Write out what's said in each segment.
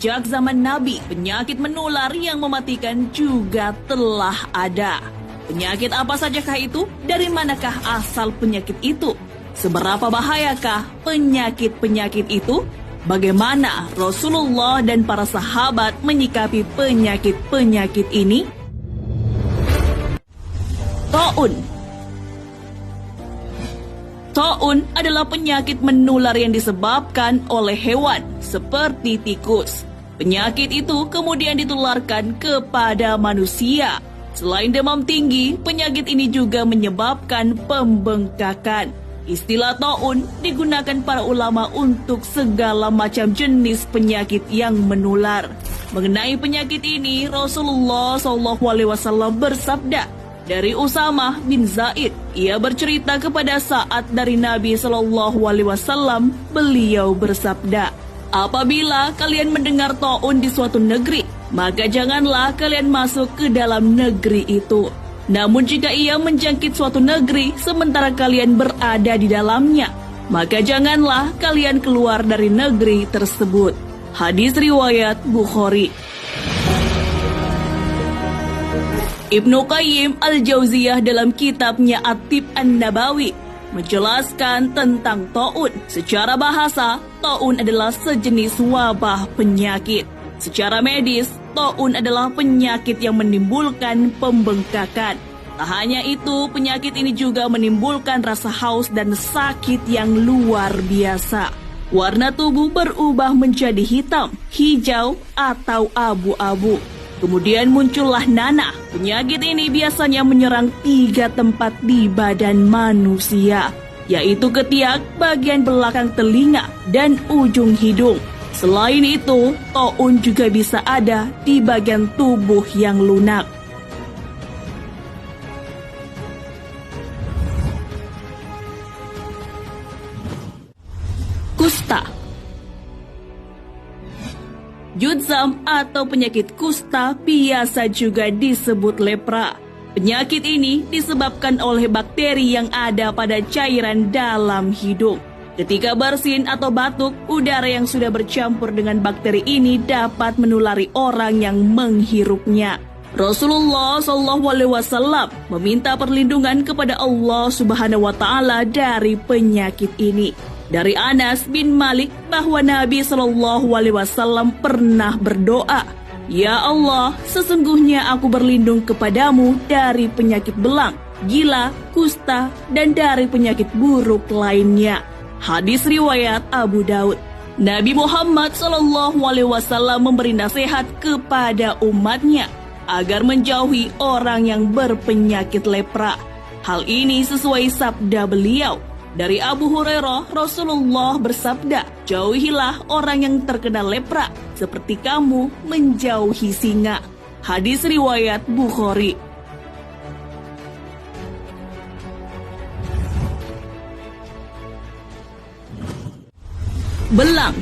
sejak zaman Nabi, penyakit menular yang mematikan juga telah ada. Penyakit apa sajakah itu? Dari manakah asal penyakit itu? Seberapa bahayakah penyakit-penyakit itu? Bagaimana Rasulullah dan para sahabat menyikapi penyakit-penyakit ini? Ta'un. Ta'un adalah penyakit menular yang disebabkan oleh hewan, seperti tikus. Penyakit itu kemudian ditularkan kepada manusia. Selain demam tinggi, penyakit ini juga menyebabkan pembengkakan. Istilah ta'un digunakan para ulama untuk segala macam jenis penyakit yang menular. Mengenai penyakit ini, Rasulullah SAW bersabda, dari Usamah bin Zaid, ia bercerita kepada Sa'ad dari Nabi SAW, beliau bersabda, apabila kalian mendengar ta'un di suatu negeri, maka janganlah kalian masuk ke dalam negeri itu. Namun jika ia menjangkit suatu negeri sementara kalian berada di dalamnya, maka janganlah kalian keluar dari negeri tersebut. Hadis riwayat Bukhari. Ibnu Qayyim al-Jauziyah dalam kitabnya At-Tib An-Nabawi menjelaskan tentang ta'un. Secara bahasa, ta'un adalah sejenis wabah penyakit. Secara medis, ta'un adalah penyakit yang menimbulkan pembengkakan. Tak hanya itu, penyakit ini juga menimbulkan rasa haus dan sakit yang luar biasa. Warna tubuh berubah menjadi hitam, hijau, atau abu-abu. Kemudian muncullah nanah. Penyakit ini biasanya menyerang 3 tempat di badan manusia, yaitu ketiak, bagian belakang telinga, dan ujung hidung. Selain itu, ta'un juga bisa ada di bagian tubuh yang lunak. Kusta. Judzam atau penyakit kusta biasa juga disebut lepra. Penyakit ini disebabkan oleh bakteri yang ada pada cairan dalam hidung. Ketika bersin atau batuk, udara yang sudah bercampur dengan bakteri ini dapat menulari orang yang menghirupnya. Rasulullah SAW meminta perlindungan kepada Allah Subhanahu wa Ta'ala dari penyakit ini. Dari Anas bin Malik bahwa Nabi SAW pernah berdoa, ya Allah, sesungguhnya aku berlindung kepadamu dari penyakit belang, gila, kusta, dan dari penyakit buruk lainnya. Hadis riwayat Abu Daud. Nabi Muhammad SAW memberi nasihat kepada umatnya agar menjauhi orang yang berpenyakit lepra. Hal ini sesuai sabda beliau. Dari Abu Hurairah, Rasulullah bersabda, jauhilah orang yang terkena lepra, seperti kamu menjauhi singa. Hadis riwayat Bukhari. Belang.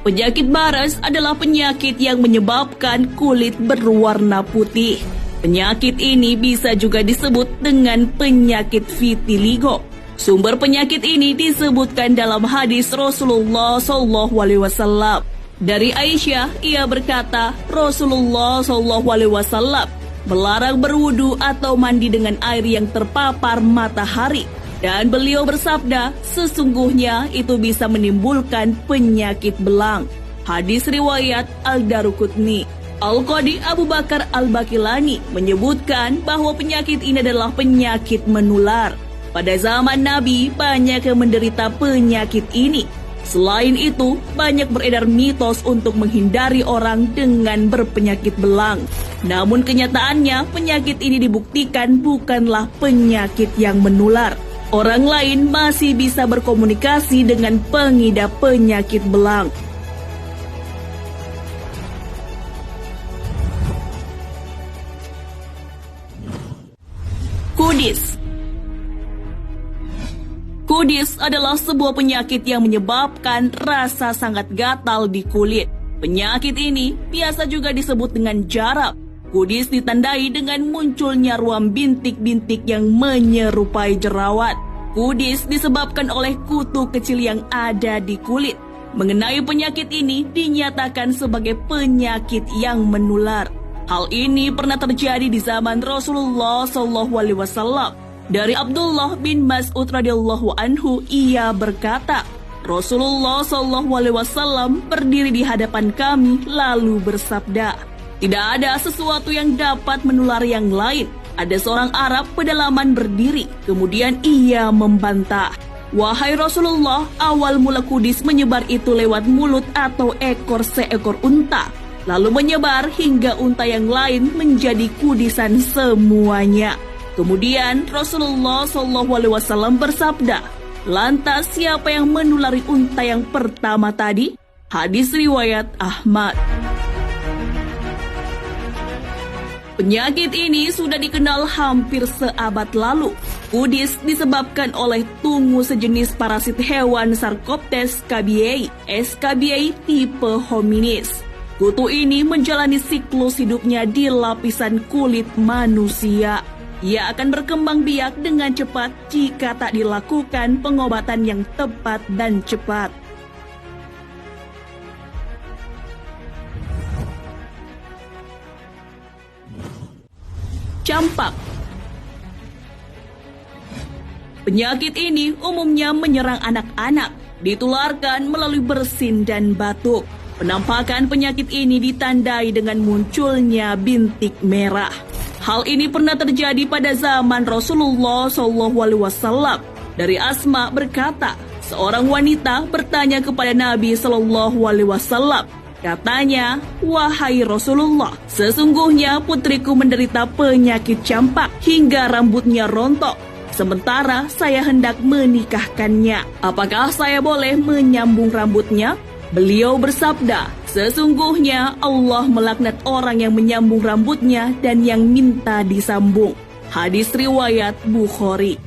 Penyakit baras adalah penyakit yang menyebabkan kulit berwarna putih. Penyakit ini bisa juga disebut dengan penyakit vitiligo. Sumber penyakit ini disebutkan dalam hadis Rasulullah SAW. Dari Aisyah, ia berkata, Rasulullah SAW melarang berwudu atau mandi dengan air yang terpapar matahari. Dan beliau bersabda, sesungguhnya itu bisa menimbulkan penyakit belang. Hadis riwayat Al-Daruqutni. Al-Qadi Abu Bakar Al-Bakilani menyebutkan bahwa penyakit ini adalah penyakit menular. Pada zaman Nabi, banyak yang menderita penyakit ini. Selain itu, banyak beredar mitos untuk menghindari orang dengan berpenyakit belang. Namun kenyataannya, penyakit ini dibuktikan bukanlah penyakit yang menular. Orang lain masih bisa berkomunikasi dengan pengidap penyakit belang. Kudis. Kudis adalah sebuah penyakit yang menyebabkan rasa sangat gatal di kulit. Penyakit ini biasa juga disebut dengan jarab. Kudis ditandai dengan munculnya ruam bintik-bintik yang menyerupai jerawat. Kudis disebabkan oleh kutu kecil yang ada di kulit. mengenai penyakit ini dinyatakan sebagai penyakit yang menular. Hal ini pernah terjadi di zaman Rasulullah SAW. Dari Abdullah bin Mas'ud radhiyallahu anhu, ia berkata, Rasulullah SAW berdiri di hadapan kami lalu bersabda, tidak ada sesuatu yang dapat menular yang lain. Ada seorang Arab pedalaman berdiri, kemudian ia membantah, wahai Rasulullah, awal mula kudis menyebar itu lewat mulut atau ekor seekor unta, lalu menyebar hingga unta yang lain menjadi kudisan semuanya. Kemudian Rasulullah SAW bersabda, lantas siapa yang menulari unta yang pertama tadi? Hadis riwayat Ahmad. Penyakit ini sudah dikenal hampir seabad lalu. Kudis disebabkan oleh tungu sejenis parasit hewan Sarcoptes scabiei, SKBI tipe hominis. Kutu ini menjalani siklus hidupnya di lapisan kulit manusia. Ia akan berkembang biak dengan cepat jika tak dilakukan pengobatan yang tepat dan cepat. Campak. Penyakit ini umumnya menyerang anak-anak, ditularkan melalui bersin dan batuk. Penampakan penyakit ini ditandai dengan munculnya bintik merah. Hal ini pernah terjadi pada zaman Rasulullah SAW. Dari Asma berkata, seorang wanita bertanya kepada Nabi SAW. Katanya, wahai Rasulullah, sesungguhnya putriku menderita penyakit campak hingga rambutnya rontok. Sementara saya hendak menikahkannya. Apakah saya boleh menyambung rambutnya? Beliau bersabda, sesungguhnya Allah melaknat orang yang menyambung rambutnya dan yang minta disambung. Hadis riwayat Bukhari.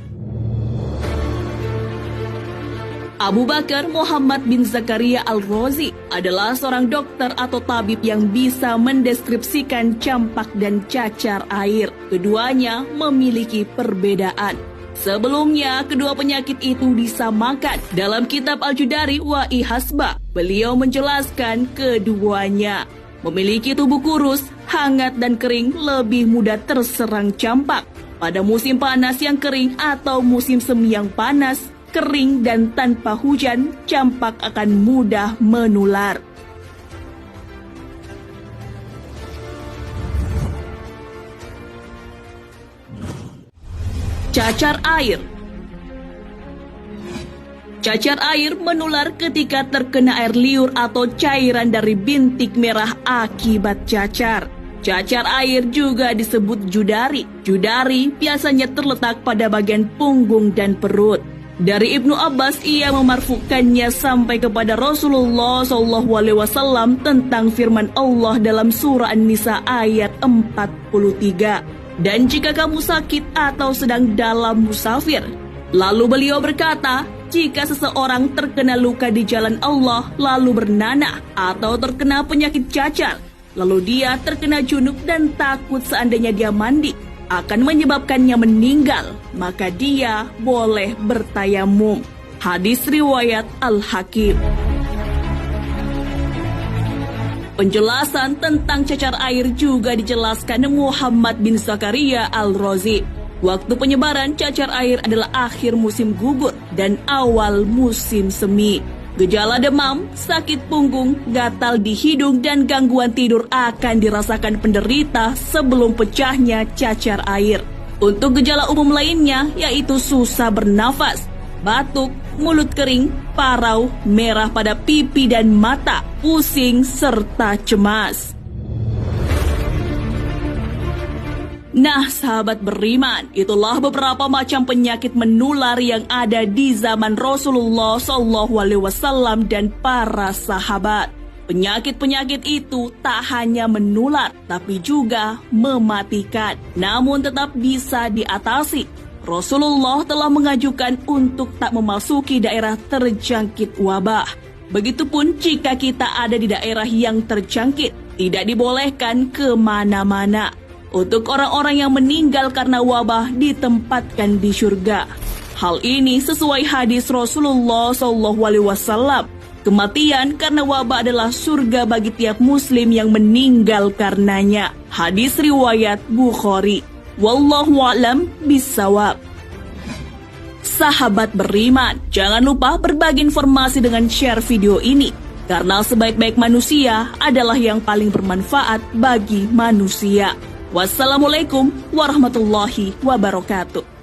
Abu Bakar Muhammad bin Zakaria Al-Razi adalah seorang dokter atau tabib yang bisa mendeskripsikan campak dan cacar air. Keduanya memiliki perbedaan. Sebelumnya, kedua penyakit itu disamakan. Dalam kitab Al-Judari wa Ihasba, beliau menjelaskan keduanya memiliki tubuh kurus, hangat dan kering, lebih mudah terserang campak. Pada musim panas yang kering atau musim semi yang panas, kering dan tanpa hujan, campak akan mudah menular. Cacar air. Cacar air menular ketika terkena air liur atau cairan dari bintik merah akibat cacar. Cacar air juga disebut judari. Judari biasanya terletak pada bagian punggung dan perut. Dari Ibnu Abbas, ia memarfukannya sampai kepada Rasulullah SAW tentang firman Allah dalam surah An-Nisa ayat 43. Dan jika kamu sakit atau sedang dalam musafir. Lalu beliau berkata, jika seseorang terkena luka di jalan Allah lalu bernanah atau terkena penyakit cacar, lalu dia terkena junub dan takut seandainya dia mandi akan menyebabkannya meninggal, maka dia boleh bertayamum. Hadis riwayat Al-Hakim. Penjelasan tentang cacar air juga dijelaskan Muhammad bin Zakaria Al-Razi. Waktu penyebaran cacar air adalah akhir musim gugur dan awal musim semi. Gejala demam, sakit punggung, gatal di hidung, dan gangguan tidur akan dirasakan penderita sebelum pecahnya cacar air. Untuk gejala umum lainnya yaitu susah bernafas, batuk, mulut kering, parau, merah pada pipi dan mata, pusing, serta cemas. Nah, sahabat beriman, itulah beberapa macam penyakit menular yang ada di zaman Rasulullah SAW dan para sahabat. Penyakit-penyakit itu tak hanya menular, tapi juga mematikan, namun tetap bisa diatasi. Rasulullah telah mengajukan untuk tak memasuki daerah terjangkit wabah. Begitupun jika kita ada di daerah yang terjangkit, tidak dibolehkan kemana-mana. Untuk orang-orang yang meninggal karena wabah ditempatkan di surga. Hal ini sesuai hadis Rasulullah SAW. Kematian karena wabah adalah surga bagi tiap muslim yang meninggal karenanya. Hadis riwayat Bukhari. Wallahu a'lam bissawab. Sahabat beriman, jangan lupa berbagi informasi dengan share video ini. Karena sebaik-baik manusia adalah yang paling bermanfaat bagi manusia. Wassalamualaikum warahmatullahi wabarakatuh.